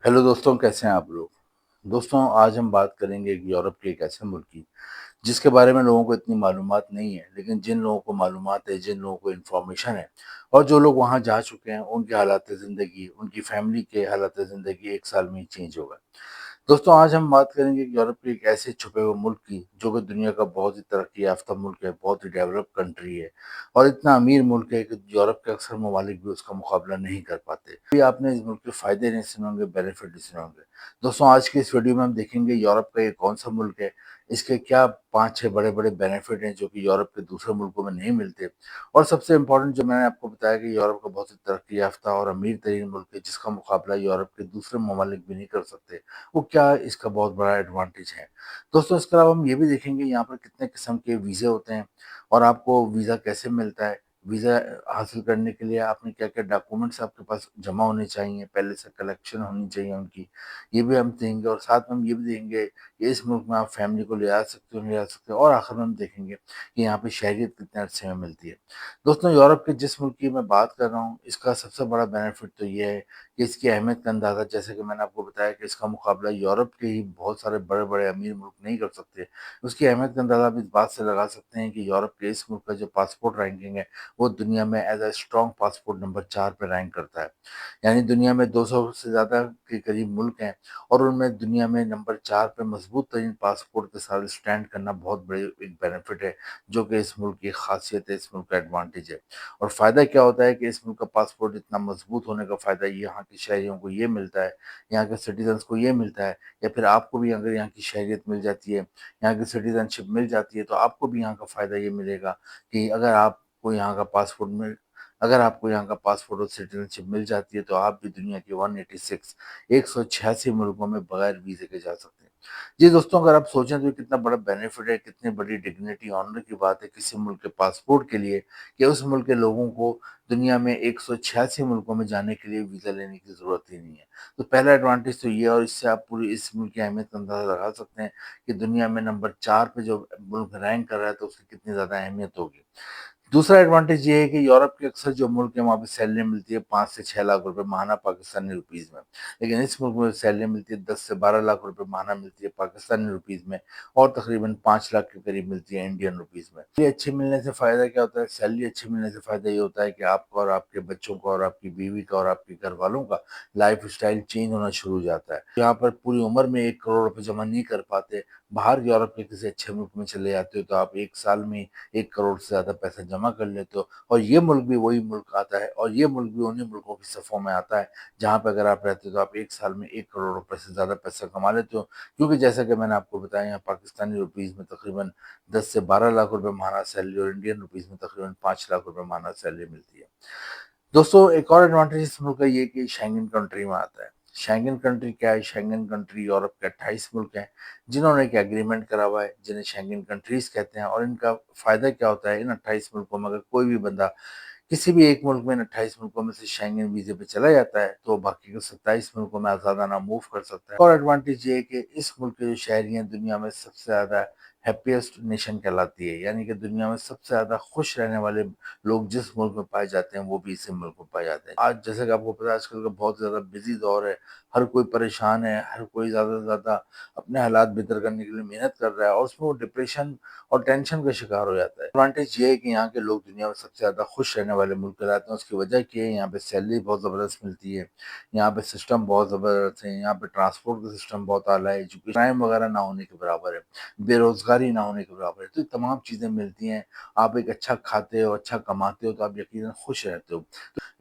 Hello दोस्तों, कैसे हैं आप लोग। दोस्तों, आज हम बात करेंगे एक यूरोप के एक ऐसे मुल्क की जिसके बारे में लोगों को इतनी मालूमात नहीं है, लेकिन जिन लोगों को मालूमात है, जिन लोगों को इन्फॉर्मेशन है और जो लोग वहाँ जा चुके हैं, उनके हालात ज़िंदगी, उनकी फैमिली के हालात ज़िंदगी 1 साल में ही चेंज हो गए। दोस्तों, आज हम बात करेंगे कि यूरोप के एक ऐसे छुपे हुए मुल्क की, जो कि दुनिया का बहुत ही तरक्की याफ़्ता मुल्क है, बहुत ही डेवलप्ड कंट्री है और इतना अमीर मुल्क है कि यूरोप के अक्सर ममालिक भी उसका मुकाबला नहीं कर पाते। अभी आपने इस मुल्क के फ़ायदे नहीं सुने होंगे, बेनिफिट नहीं सुने होंगे। दोस्तों, आज की इस वीडियो में हम देखेंगे यूरोप का ये कौन-सा मुल्क है, इसके क्या 5-6 बड़े-बड़े बेनिफिट हैं, जो कि यूरोप के दूसरे मुल्कों में नहीं मिलते और सबसे इम्पोर्टेंट जो मैंने आपको बताया कि यूरोप का बहुत ही तरक्की याफ़्ता और अमीर तरीन मुल्क है, जिसका मुकाबला यूरोप के दूसरे ममालिक भी नहीं कर सकते। वो क्या इसका बहुत बड़ा एडवांटेज है। दोस्तों, इसके अलावा हम ये भी देखेंगे यहाँ पर कितने किस्म के वीज़े होते हैं और आपको वीज़ा कैसे मिलता है। वीज़ा हासिल करने के लिए आपने क्या-क्या डॉक्यूमेंट्स आपके पास जमा होने चाहिए, पहले से कलेक्शन होनी चाहिए उनकी। ये भी हम देखेंगे और साथ में हम ये भी देखेंगे कि इस मुल्क में आप फैमिली को ले आ सकते हो, नहीं आ सकते और आखिर में हम देखेंगे कि यहाँ पे शहरियत कितने अरसे में मिलती है। दोस्तों, यूरोप के जिस मुल्क की मैं बात कर रहा हूँ, इसका सबसे बड़ा बेनिफिट तो ये है कि इसकी अहमियत का अंदाज़ा, जैसे कि मैंने आपको बताया कि इसका मुकाबला यूरोप के ही बहुत सारे बड़े-बड़े अमीर मुल्क नहीं कर सकते। उसकी अहमियत का अंदाज़ा आप इस बात से लगा सकते हैं कि यूरोप के इस मुल्क का जो पासपोर्ट रैंकिंग है, वो दुनिया में as a strong passport number 4 पे रैंक करता है। यानी दुनिया में 200 से ज़्यादा के करीब मुल्क हैं और उनमें दुनिया में नंबर 4 पे मज़बूत तरीन पासपोर्ट के साथ स्टैंड करना बहुत बड़ी एक बेनिफिट है, जो कि इस मुल्क की ख़ासियत है, इस मुल्क का एडवांटेज है। और फ़ायदा क्या होता है कि इस मुल्क का पासपोर्ट इतना मज़बूत होने का फ़ायदा यहाँ के शहरियों को ये मिलता है, यहाँ के सिटीज़न्स को ये मिलता है या फिर आपको भी अगर यहाँ की शहरियत मिल जाती है, यहाँ की सिटीज़नशिप मिल जाती है, तो आपको भी यहाँ का फ़ायदा ये मिलेगा कि अगर आपको यहाँ का पासपोर्ट और सिटीज़नशिप मिल जाती है, तो आप भी दुनिया के 186 मुल्कों में बगैर वीज़े के जा सकते हैं। जी दोस्तों, अगर आप सोचें तो ये कितना बड़ा बेनिफिट है, कितनी बड़ी डिग्निटी, ऑनर की बात है किसी मुल्क के पासपोर्ट के लिए कि उस मुल्क के लोगों को दुनिया में 186 मुल्कों में जाने के लिए वीज़ा लेने की ज़रूरत ही नहीं है। तो पहला एडवांटेज तो ये है और इससे आप पूरी इस मुल्क की अहमियत का अंदाज़ा लगा सकते हैं कि दुनिया में नंबर 4 पे जो मुल्क रैंक कर रहा है, तो उसकी कितनी ज़्यादा अहमियत होगी। दूसरा एडवांटेज ये है कि यूरोप के अक्सर जो मुल्क हैं, वहाँ पे सैलरी मिलती है 5 से 6 लाख रुपए माहाना पाकिस्तानी रुपीज़ में। लेकिन इस मुल्क में सैलरी मिलती है 10 से 12 लाख रुपए माहाना मिलती है पाकिस्तानी रुपीज़ में और तकरीबन 5 लाख के करीब मिलती है इंडियन रुपीज़ में। सैलरी अच्छी मिलने से फ़ायदा क्या होता है? सैलरी अच्छी मिलने से फ़ायदा ये होता है कि आपका और आपके बच्चों का और आपकी बीवी का और आपके घरवालों का लाइफ़स्टाइल चेंज होना शुरू हो जाता है। यहाँ पर पूरी उम्र में 1 करोड़ रुपए जमा नहीं कर पाते, बाहर यूरोप के किसी अच्छे मुल्क में चले जाते हो, तो आप 1 साल में 1 करोड़ से ज़्यादा पैसा जमा कर लेते हो और ये मुल्क भी वही मुल्क आता है और ये मुल्क भी उन्हीं मुल्कों की सफ़ों में आता है, जहाँ पे अगर आप रहते हो तो आप 1 साल में 1 करोड़ रुपए से ज़्यादा पैसा कमा लेते हो। क्योंकि जैसा कि मैंने आपको बताया, यहाँ पाकिस्तानी रुपीज़ में तकरीबन 10 से 12 लाख रुपए माहाना सैलरी और इंडियन रुपीज़ में तकरीबन 5 लाख रुपए माहाना सैलरी मिलती है। दोस्तों, एक और एडवांटेज इस मुल्क का ये है कि शेंगन कंट्री में आता है। शेंगन कंट्री क्या है? शेंगन कंट्री यूरोप के 28 मुल्क हैं, जिन्होंने एक एग्रीमेंट करा हुआ है, जिन्हें शेंगन कंट्रीज़ कहते हैं और इनका फ़ायदा क्या होता है? इन 28 मुल्कों में अगर कोई भी बंदा किसी भी एक मुल्क में इन 28 मुल्कों में से शेंगन वीज़े पे चला जाता है, तो बाकी के 27 मुल्कों में आज़ादाना मूव कर सकता है। और एडवांटेज ये है कि इस मुल्क के जो शहरी हैं, दुनिया में सबसे ज़्यादा हैप्पीएस्ट नेशन कहलाती है, यानी कि दुनिया में सबसे ज़्यादा खुश रहने वाले लोग जिस मुल्क में पाए जाते हैं, वो भी इसी मुल्क में पाए जाते हैं। आज जैसे कि आपको पता है, आजकल का बहुत ज़्यादा बिज़ी दौर है, हर कोई परेशान है, हर कोई ज़्यादा से ज़्यादा अपने हालात बेहतर करने के लिए मेहनत कर रहा है और उसमें वो डिप्रेशन और टेंशन का शिकार हो जाता है। एडवांटेज ये है कि यहाँ के लोग दुनिया में सबसे ज़्यादा खुश रहने वाले मुल्क कहलाते हैं। उसकी वजह क्या है? यहाँ पे सैलरी बहुत ज़बरदस्त मिलती है, यहाँ पे सिस्टम बहुत ज़बरदस्त है, यहाँ पे ट्रांसपोर्ट का सिस्टम बहुत आला है, एजुकेशन क्राइम वगैरह ना होने के बराबर है, बेरोज़गारी ना होने के बराबर है। तो ये तमाम चीज़ें मिलती हैं। आप एक अच्छा खाते हो, अच्छा कमाते हो, तो आप यकीनन खुश रहते हो।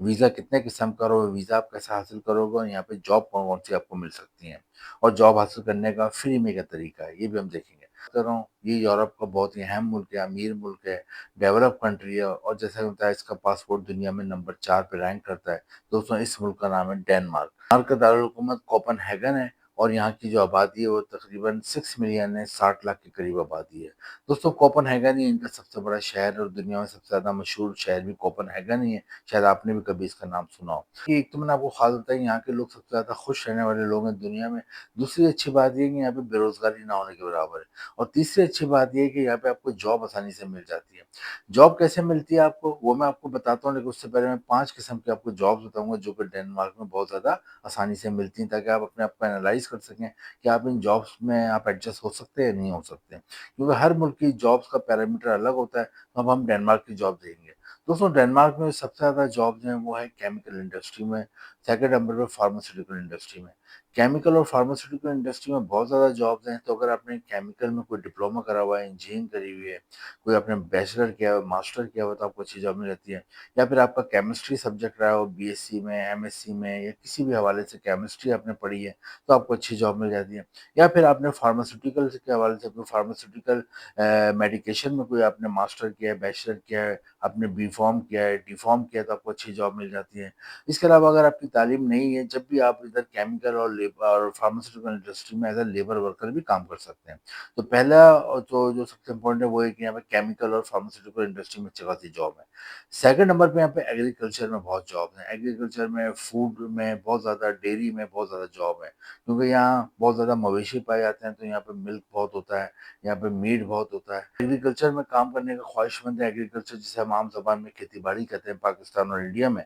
वीज़ा कितने किस्म का हो, वीज़ा आप कैसे हासिल करोगे और यहाँ पे जॉब कौन-कौन सी आपको मिल सकती हैं और जॉब हासिल करने का फ्री में क्या तरीका है, ये भी हम देखेंगे। कर रहा हूँ, ये यूरोप का बहुत ही अहम मुल्क है, अमीर मुल्क है, डेवलप कंट्री है और जैसा कि बताया, इसका पासपोर्ट दुनिया में नंबर 4 पे रैंक करता है। दोस्तों, इस मुल्क का नाम है डेनमार्क। डेनमार्क का दारुल हुकूमत कोपेनहेगन है اور یہاں کی جو آبادی ہے وہ تقریباً 6 ملین ہے، 60 لاکھ کے قریب آبادی ہے۔ دوستوں کوپن ہیگن ہی ان کا سب سے بڑا شہر ہے، اور دنیا میں سب سے زیادہ مشہور شہر بھی کوپن ہیگن ہی ہے، شاید آپ نے بھی کبھی اس کا نام سنا ہو۔ ایک تو میں نے آپ کو خاص بتایا، یہاں کے لوگ سب سے زیادہ خوش رہنے والے لوگ ہیں دنیا میں۔ دوسری اچھی بات یہ ہے کہ یہاں پہ بے روزگاری نہ ہونے کے برابر ہے، اور تیسری اچھی بات یہ ہے کہ یہاں پہ آپ کو جاب آسانی سے مل جاتی ہے۔ جاب کیسے ملتی ہے آپ کو وہ میں آپ کو بتاتا ہوں، لیکن اس سے پہلے میں 5 قسم کے آپ کو جابس بتاؤں گا جو کہ ڈینمارک میں بہت زیادہ آسانی سے ملتی ہیں، تاکہ آپ اپنے آپ کو انالائز کر سکیں کہ آپ ان جابس میں آپ ایڈجسٹ ہو سکتے ہیں یا نہیں ہو سکتے، کیونکہ ہر ملک کی جابس کا پیرامیٹر الگ ہوتا ہے۔ تو اب ہم ڈینمارک کی جاب دیں گے۔ دوستوں ڈینمارک میں سب سے زیادہ جاب جو ہیں وہ ہے کیمیکل انڈسٹری میں، سیکنڈ نمبر پہ فارماسیوٹیکل انڈسٹری میں۔ کیمیکل اور فارماسیوٹیکل انڈسٹری میں بہت زیادہ جابس ہیں، تو اگر آپ نے کیمیکل میں کوئی ڈپلوما کرا ہوا ہے، انجینئرنگ کری ہوئی ہے، کوئی آپ نے بیچلر کیا ہوا ماسٹر کیا ہوا، تو آپ کو اچھی جاب مل جاتی ہے۔ یا پھر آپ کا کیمسٹری سبجیکٹ رہا ہو بی ایس سی میں، ایم ایس سی میں، یا کسی بھی حوالے سے کیمسٹری آپ نے پڑھی ہے، تو آپ کو اچھی جاب مل جاتی ہے۔ یا پھر آپ نے فارماسیوٹیکل کے حوالے سے کوئی فارماسیوٹیکل میڈیکیشن میں کوئی آپ نے ماسٹر کیا ہے، بیچلر کیا ہے، آپ نے بی فارم کیا ہے، ڈی فارم کیا ہے، تو آپ کو اچھی جاب مل جاتی ہے۔ اس کے علاوہ اگر آپ کی تعلیم نہیں ہے، جب بھی آپ ادھر کیمیکل اور فارماسیوٹیکل انڈسٹری میں ایز اے لیبر ورکر بھی کام کر سکتے ہیں۔ تو پہلا تو جو سب سے امپورٹنٹ ہے وہ ہے کہ یہاں پہ کیمیکل اور فارماسیوٹیکل انڈسٹری میں اچھی خاصی جاب ہے۔ سیکنڈ نمبر پہ یہاں پہ ایگریکلچر میں بہت جاب ہیں، ایگریکلچر میں، فوڈ میں بہت زیادہ، ڈیری میں بہت زیادہ جاب ہے، کیونکہ یہاں بہت زیادہ مویشی پائے جاتے ہیں، تو یہاں پہ ملک بہت ہوتا ہے، یہاں پہ میٹ بہت ہوتا ہے۔ ایگریکلچر میں کام کرنے کا خواہش مند ہے، ایگریکلچر جسے ہم عام زبان میں کھیتی باڑی کہتے ہیں پاکستان اور انڈیا میں،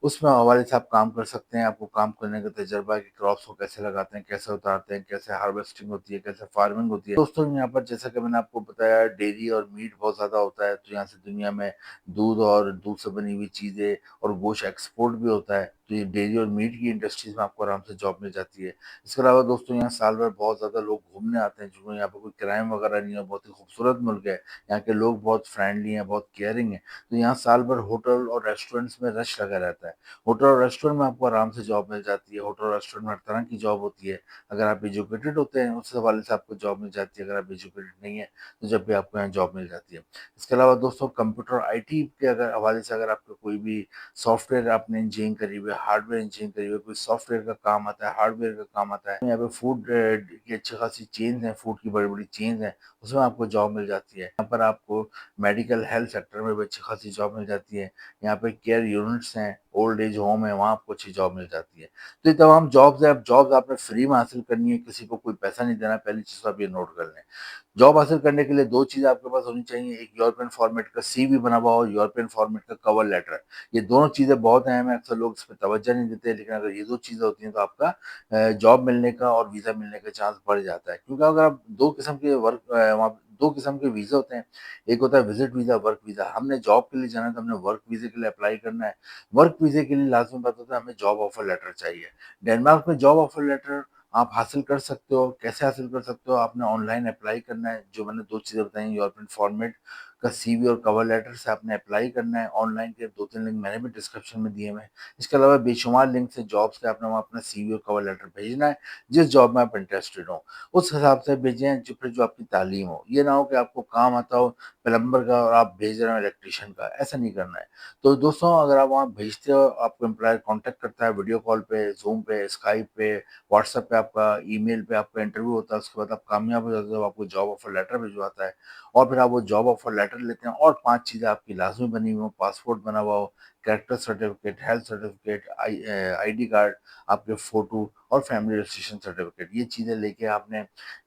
اس میں حوالے سے آپ کام کر سکتے ہیں۔ آپ کو کام کرنے کا تجربہ ہے کہ کراپس کو کیسے لگاتے ہیں، کیسے اتارتے ہیں، کیسے ہارویسٹنگ ہوتی ہے، کیسے فارمنگ ہوتی ہے۔ دوستوں یہاں پر جیسا کہ میں نے آپ کو بتایا ڈیری اور میٹ بہت زیادہ ہوتا ہے، تو یہاں سے دنیا میں دودھ اور دودھ سے بنی ہوئی چیزیں اور گوشت ایکسپورٹ بھی ہوتا ہے، تو یہ ڈیری اور میٹ کی انڈسٹریز میں آپ کو آرام سے جاب مل جاتی ہے۔ اس کے علاوہ دوستوں یہاں سال بھر بہت زیادہ لوگ گھومنے آتے ہیں، جو یہاں پہ کوئی کرائم وغیرہ نہیں ہے، بہت ہی خوبصورت ملک ہے، یہاں کے لوگ بہت فرینڈلی ہیں، بہت کیئرنگ ہیں، تو یہاں سال بھر ہوٹل اور ریسٹورینٹس میں رش لگا رہتا ہے۔ ہوٹل اور ریسٹورینٹ میں آپ کو آرام سے جاب مل جاتی ہے، ہوٹل اور ریسٹورینٹ میں ہر طرح کی جاب ہوتی ہے۔ اگر آپ ایجوکیٹڈ ہوتے ہیں اس حوالے سے آپ کو جاب مل جاتی ہے، اگر آپ ایجوکیٹڈ نہیں ہیں تو جب بھی آپ کو یہاں جاب مل جاتی ہے۔ اس کے علاوہ دوستوں کمپیوٹر آئی ٹی کے اگر حوالے سے اگر آپ کو کوئی بھی سافٹ ویئر آپ نے انجینئرنگ کری ہوئی ہے، ہارڈ ویئر انجینئرنگ کری ہوئی ہے، کوئی سافٹ ویئر کا کام آتا ہے، ہارڈ ویئر کا کام آتا ہے، یہاں پہ فوڈ کی اچھی خاصی چینز ہیں، فوڈ کی بڑی بڑی چینز ہیں، اس میں آپ کو جاب مل جاتی ہے۔ یہاں پر آپ کو میڈیکل ہیلتھ سیکٹر میں بھی اچھی خاصی جاب مل جاتی ہے۔ یہاں پہ کیئر یونٹس ہیں، اولڈ ایج ہوم ہے، وہاں آپ کو اچھی جاب مل جاتی ہے۔ تو یہ تمام جابز ہیں۔ اب جابز آپ نے فری میں حاصل کرنی ہے، کسی کو کوئی پیسہ نہیں دینا، پہلی چیز تو آپ یہ نوٹ کر لیں۔ جاب حاصل کرنے کے لیے دو چیزیں آپ کے پاس ہونی چاہیے، ایک یورپین فارمیٹ کا سی وی بنا ہوا اور یورپین فارمیٹ کا کور لیٹر۔ یہ دونوں چیزیں بہت اہم ہیں، اکثر لوگ اس پہ توجہ نہیں دیتے، لیکن اگر یہ دو چیزیں ہوتی ہیں تو آپ کا جاب ملنے کا اور ویزا ملنے کا چانس بڑھ جاتا ہے۔ کیونکہ اگر آپ وہاں دو قسم کے ویزے ہوتے ہیں، ایک ہوتا ہے وزٹ ویزا، ورک ویزا۔ ہم نے جاب کے لیے جانا ہے تو ہم نے ورک ویزے کے لیے اپلائی کرنا ہے۔ ورک ویزے کے لیے لازمی بات ہوتا ہے ہمیں جاب آفر لیٹر چاہیے۔ ڈینمارک میں جاب آفر لیٹر آپ حاصل کر سکتے ہو، کیسے حاصل کر سکتے ہو؟ آپ نے آن لائن اپلائی کرنا ہے، جو میں نے دو چیزیں بتائی، یورپین فارمیٹ کا سی وی اور کور لیٹر سے آپ نے اپلائی کرنا ہے آن لائن کے 2 3 لنک میں نے بھی ڈسکرپشن میں دیے ہوئے ہیں۔ اس کے علاوہ بے شمار لنک سے جابس کے آپ نے وہاں اپنا سی وی اور کور لیٹر بھیجنا ہے، جس جاب میں آپ انٹرسٹڈ ہوں اس حساب سے بھیجیں، جو آپ کی تعلیم ہو۔ یہ نہ ہو کہ آپ کو کام آتا ہو پلمبر کا اور آپ بھیج رہے ہو الیکٹریشین کا، ایسا نہیں کرنا ہے۔ تو دوستوں اگر آپ وہاں بھیجتے ہو، آپ کو امپلائر کانٹیکٹ کرتا ہے ویڈیو کال پہ، زوم پہ، اسکائپ پہ، واٹس ایپ پہ، آپ کا ای میل پہ آپ کا انٹرویو ہوتا ہے، اس کے بعد آپ کامیاب ہو جاتے ہو، آپ کو جاب آفر لیٹر بھجواتا ہے، اور پھر آپ وہ جاب آفر لیٹر لیتے ہیں، اور 5 چیزیں آپ کی لازمی بنی ہوئی ہوں، پاسپورٹ بنا ہوا ہو، character certificate, health certificate, I D card, آپ کے فوٹو اور فیملی رجسٹریشن سرٹیفکیٹ، یہ چیزیں لے کے آپ نے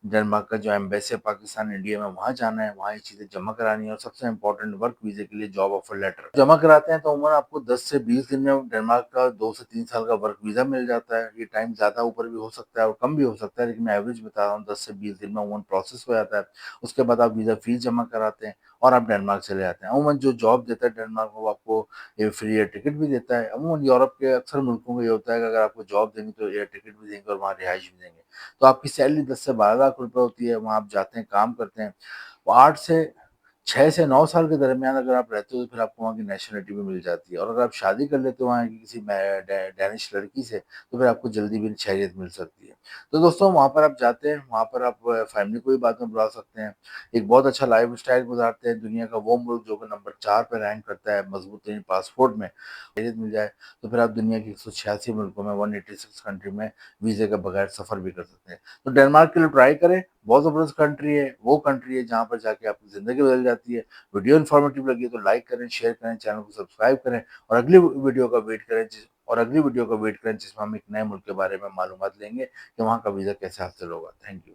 ڈنمارک کا جو ایمبیسی ہے پاکستان انڈیا میں وہاں جانا ہے، وہاں یہ چیزیں جمع کرانی ہے۔ اور سب سے امپورٹنٹ ورک ویزے کے لیے جاب آفر لیٹر جمع کراتے ہیں تو عموماً آپ کو 10 سے 20 دن میں ڈنمارک کا 2 سے 3 سال کا ورک ویزا مل جاتا ہے۔ یہ ٹائم زیادہ اوپر بھی ہو سکتا ہے اور کم بھی ہو سکتا ہے، لیکن میں ایوریج بتا رہا ہوں 10 سے 20 دن میں عموماً پروسیس ہو جاتا ہے۔ اس کے بعد آپ ویزا فیس جمع کراتے ہیں اور آپ ڈنمارک چلے جاتے ہیں۔ عموماً جو جاب دیتا ہے ڈنمارک وہ آپ کو فری ایئر ٹکٹ بھی دیتا ہے۔ عموماً یورپ کے اکثر ملکوں میں یہ ہوتا ہے کہ اگر آپ کو جاب دیں گے تو ایئر ٹکٹ بھی دیں گے اور وہاں رہائش بھی دیں گے۔ تو آپ کی سیلری 10 سے 12 لاکھ روپے ہوتی ہے، وہاں آپ جاتے ہیں، کام کرتے ہیں، وہ 8 سے 6 से 9 साल के दरमियान अगर आप रहते हो तो फिर आपको वहाँ की नेशनलिटी भी मिल जाती है, और अगर आप शादी कर लेते हो वहाँ की किसी डैनिश लड़की से, तो फिर आपको जल्दी भी शहरियत मिल सकती है। तो दोस्तों वहाँ पर आप जाते हैं, वहाँ पर आप फैमिली को भी बाद में बुला सकते हैं, एक बहुत अच्छा लाइफ स्टाइल गुजारते हैं, दुनिया का वो मुल्क जो कि नंबर 4 पे रैंक करता है मजबूत तरीन पासपोर्ट में, शहरियत मिल जाए, तो फिर आप दुनिया के 186 मुल्कों में 186 कंट्री में वीज़े के बगैर सफ़र भी कर सकते हैं। तो डेनमार्क के लिए ट्राई करें, बहुत ज़बरदस्त कंट्री है, वो कंट्री है जहाँ पर जाके आपकी ज़िंदगी बदल जाती है। वीडियो इन्फॉर्मेटिव लगी है तो लाइक करें, शेयर करें, चैनल को सब्सक्राइब करें, और अगली वीडियो का वेट करें जिसमें हम एक नए मुल्क के बारे में मालूमात लेंगे कि वहाँ का वीज़ा कैसे हासिल होगा। Thank you.